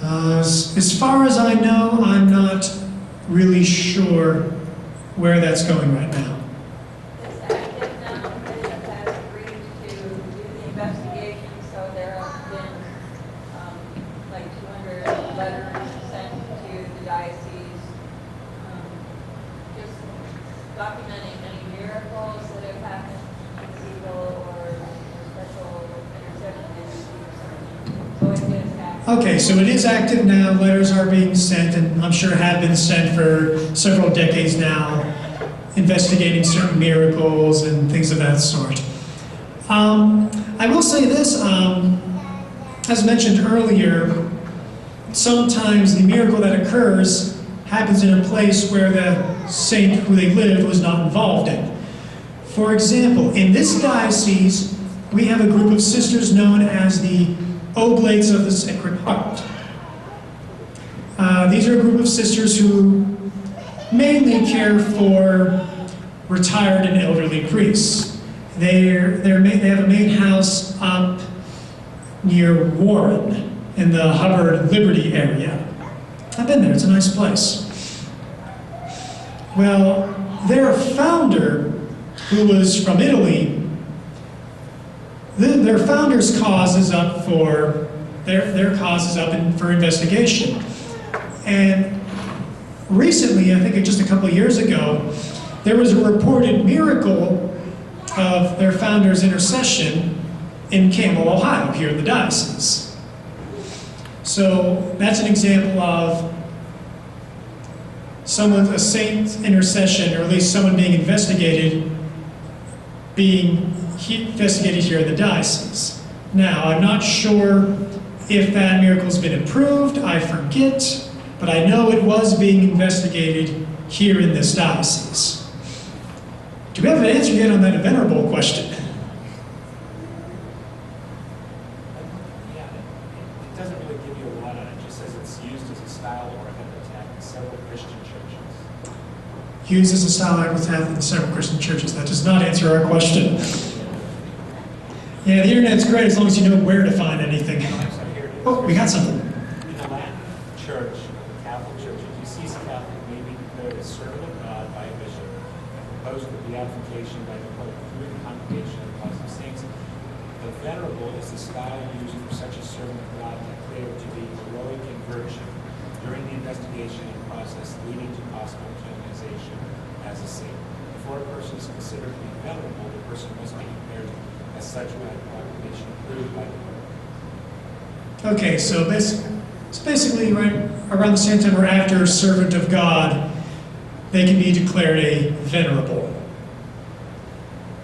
As far as I know, I'm not really sure where that's going right now. This active now, Bishop has agreed to do the investigation, so there have been like 200 letters sent to the diocese, just documenting any miracles that have happened in Siegel or special intercession. So it is active. Okay, so it is active now. Letters are being sent, and I'm sure have been sent for several decades now, investigating certain miracles and things of that sort. I will say this, as mentioned earlier, sometimes the miracle that occurs happens in a place where the saint who they lived was not involved in. For example, in this diocese, we have a group of sisters known as the Oblates of the Sacred Heart. These are a group of sisters who mainly care for retired and elderly priests. They have a main house up near Warren in the Hubbard Liberty area. I've been there, it's a nice place. Well, their founder, who was from Italy, their founder's cause is up for their cause is up for investigation. And recently, I think just a couple of years ago, there was a reported miracle of their founder's intercession in Campbell, Ohio, here in the diocese. So that's an example of a saint's intercession, or at least someone being investigated here in the diocese. Now, I'm not sure if that miracle's been approved, I forget, but I know it was being investigated here in this diocese. Do we have an answer yet on that venerable question? Yeah, it doesn't really give you a lot on it. It just says it's used as a style or a epitaph in several Christian churches. Used as a style epitaph in several Christian churches. That does not answer our question. Yeah, the internet's great as long as you know where to find anything. So here it is. Oh, we got something. In the Latin Church, the Catholic Church, a deceased Catholic may be declared a servant of God by a bishop, opposed to beatification by the Pope through the congregation of the Apostles and Saints. The venerable is the style used for such a servant of God declared to be heroic in virtue during the investigation and process leading to possible canonization as a saint. Before a person is considered to be venerable, the person must be declared as such by the proclamation approved by the Pope. Okay, so basically right around the same time or after servant of God, they can be declared a venerable.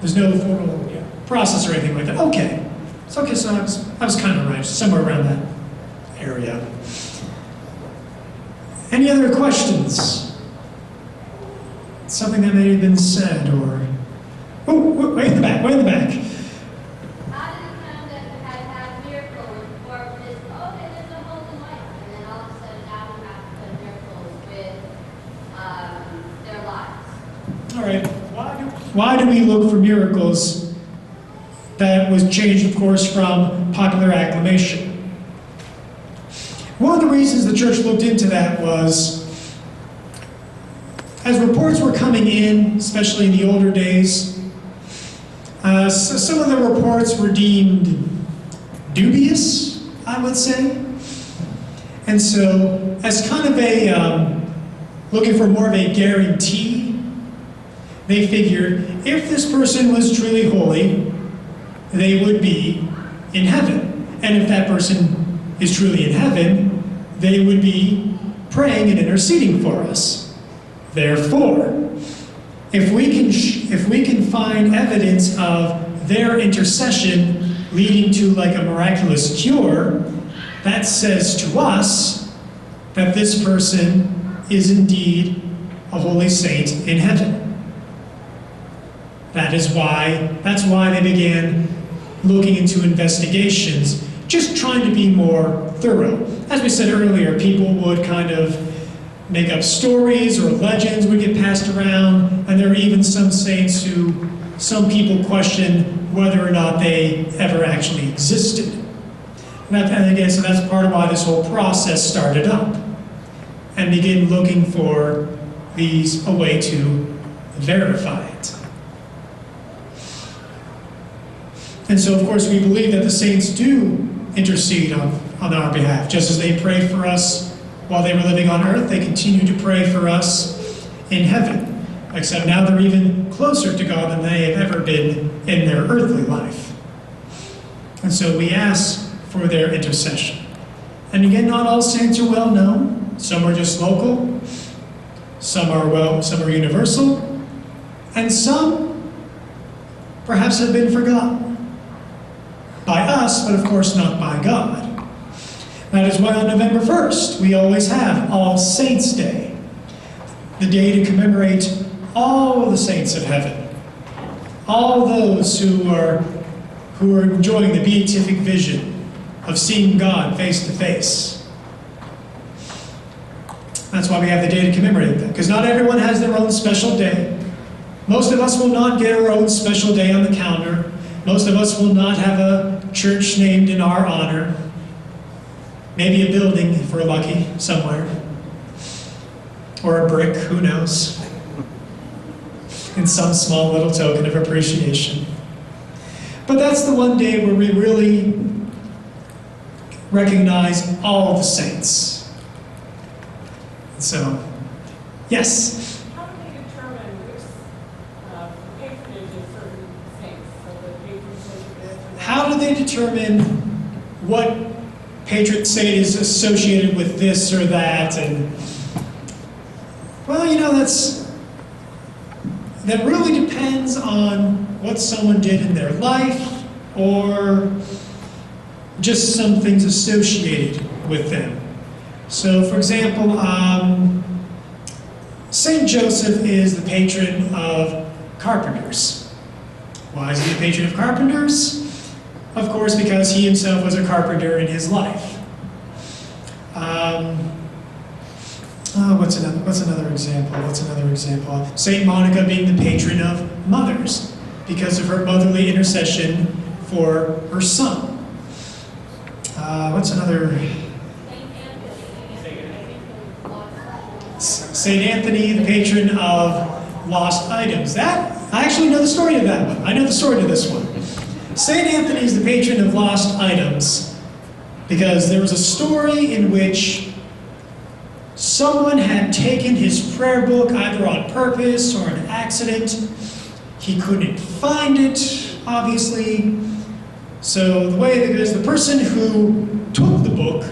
There's no formal process or anything like that. Okay. So I was kind of right, somewhere around that area. Any other questions? Something that may have been said or... Oh, way in the back, way in the back. How did it come that you had miracles or just, okay, there's a holy life, and then all of a sudden now we have miracles with their lives? All right. Why do we look for miracles? That was changed, of course, from popular acclamation. One of the reasons the church looked into that was, as reports were coming in, especially in the older days, some of the reports were deemed dubious, I would say. And so, as kind of a, looking for more of a guarantee, they figured if this person was truly holy, they would be in heaven. And if that person is truly in heaven, they would be praying and interceding for us. Therefore, if we can find evidence of their intercession leading to like a miraculous cure, that says to us that this person is indeed a holy saint in heaven. That's why they began looking into investigations, just trying to be more thorough. As we said earlier, people would kind of make up stories or legends would get passed around, and there were even some saints who some people question whether or not they ever actually existed. And again, so that's part of why this whole process started up, and begin looking for a way to verify it. And so, of course, we believe that the saints do intercede on our behalf. Just as they prayed for us while they were living on earth, they continue to pray for us in heaven. Except now they're even closer to God than they have ever been in their earthly life. And so we ask for their intercession. And again, not all saints are well known. Some are just local. Some are universal. And some perhaps have been forgotten. By us, but of course not by God. That is why on November 1st, we always have All Saints' Day, the day to commemorate all the saints of heaven, all those who are enjoying the beatific vision of seeing God face to face. That's why we have the day to commemorate them, because not everyone has their own special day. Most of us will not get our own special day on the calendar. Most of us will not have a church named in our honor. Maybe a building, if we're lucky, somewhere. Or a brick, who knows? In some small little token of appreciation. But that's the one day where we really recognize all the saints. So, yes? How do they determine which patronage of certain saints? So the patronage of this. How do they determine what patron saint is associated with this or that? And well, that really depends on what someone did in their life or just some things associated with them. So, for example, Saint Joseph is the patron of carpenters. Why is he the patron of carpenters? Of course, because he himself was a carpenter in his life. What's another example? Saint Monica being the patron of mothers because of her motherly intercession for her son. What's another? Saint Anthony, the patron of lost items. I actually know the story of that one. I know the story to this one. Saint Anthony is the patron of lost items because there was a story in which someone had taken his prayer book either on purpose or an accident. He couldn't find it, obviously. So the way it is, the person who took the book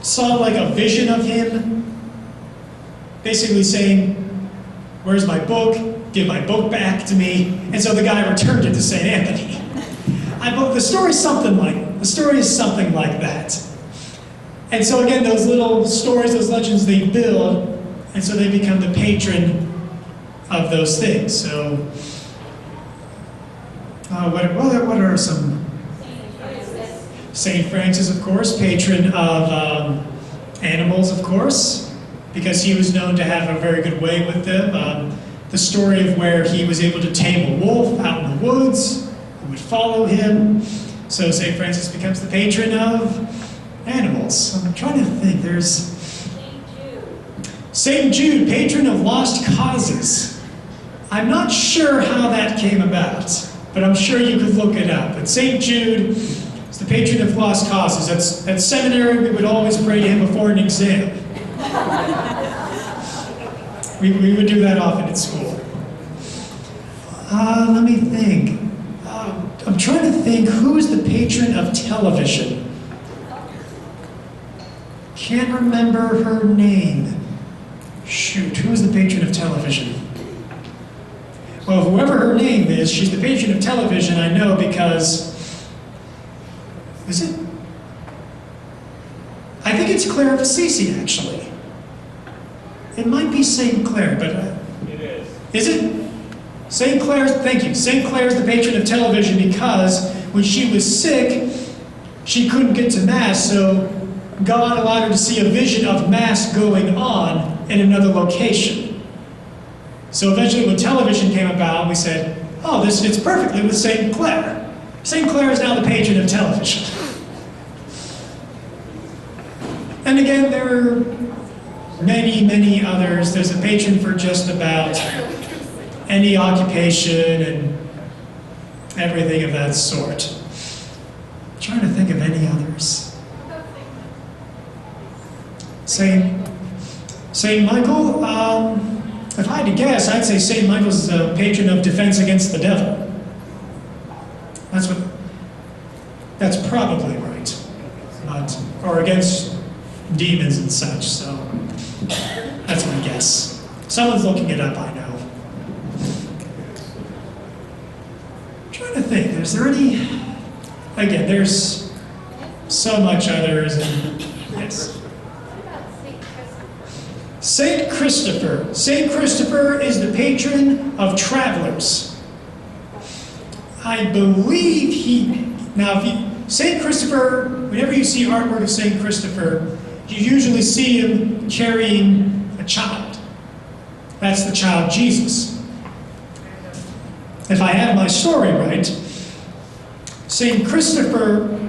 saw like a vision of him basically saying, "Where's my book? Give my book back to me." And so the guy returned it to St. Anthony. The story is something like that. And so again, those little stories, those legends, they build, and so they become the patron of those things. So, what are some? Saint Francis, of course, patron of animals, of course, because he was known to have a very good way with them. the story of where he was able to tame a wolf out in the woods who would follow him. So St. Francis becomes the patron of animals. I'm trying to think, there's St. Jude. St. Jude, patron of lost causes. I'm not sure how that came about, but I'm sure you could look it up. But St. Jude is the patron of lost causes. At seminary, we would always pray to him before an exam. We would do that often at school. Let me think. I'm trying to think, who is the patron of television? Can't remember her name. Shoot, who is the patron of television? Well, whoever her name is, she's the patron of television, I know, because... Is it? I think it's Claire of Assisi, actually. It might be St. Clair, but... It is. Is it? St. Clair's, thank you. St. Clair's the patron of television because when she was sick, she couldn't get to Mass, so God allowed her to see a vision of Mass going on in another location. So eventually when television came about, we said, oh, this fits perfectly with St. Clair. St. Clair is now the patron of television. And again, there are many, many others. There's a patron for just about any occupation and everything of that sort. I'm trying to think of any others. Saint Michael, if I had to guess, I'd say Saint Michael's the patron of defense against the devil. That's probably right. Or against demons and such, so that's my guess. Someone's looking it up, I know. I'm trying to think, is there any, again, there's so much others, and yes. What about St. Christopher? St. Christopher. St. Christopher is the patron of travelers. I believe St. Christopher, whenever you see artwork of St. Christopher, you usually see him carrying a child. That's the child Jesus. If I have my story right, St. Christopher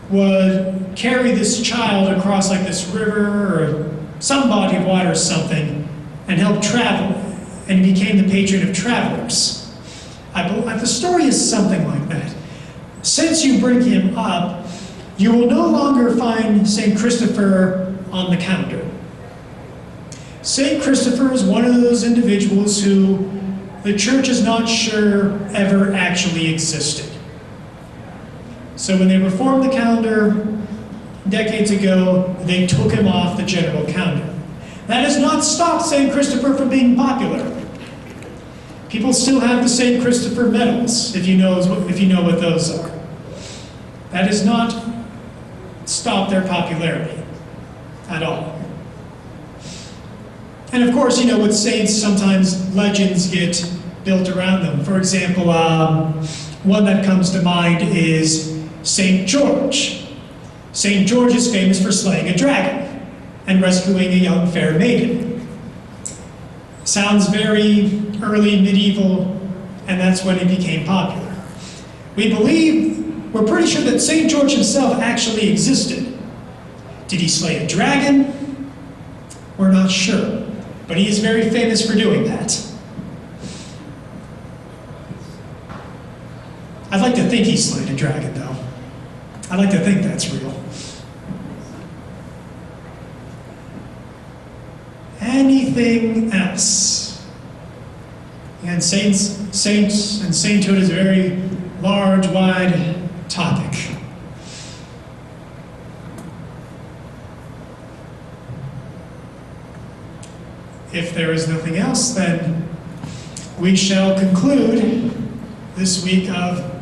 would carry this child across like this river or some body of water or something and help travel, and he became the patron of travelers. The story is something like that. Since you bring him up, you will no longer find St. Christopher on the calendar. St. Christopher is one of those individuals who the church is not sure ever actually existed. So when they reformed the calendar decades ago, they took him off the general calendar. That has not stopped St. Christopher from being popular. People still have the St. Christopher medals, if you know what those are. That has not stopped their popularity at all. And of course, with saints, sometimes legends get built around them. For example, one that comes to mind is St. George. St. George is famous for slaying a dragon and rescuing a young fair maiden. Sounds very early medieval, and that's when he became popular. We're pretty sure that St. George himself actually existed. Did he slay a dragon? We're not sure, but he is very famous for doing that. I'd like to think he slayed a dragon, though. I'd like to think that's real. Anything else? And saints and sainthood is a very large, wide topic. If there is nothing else, then we shall conclude this week of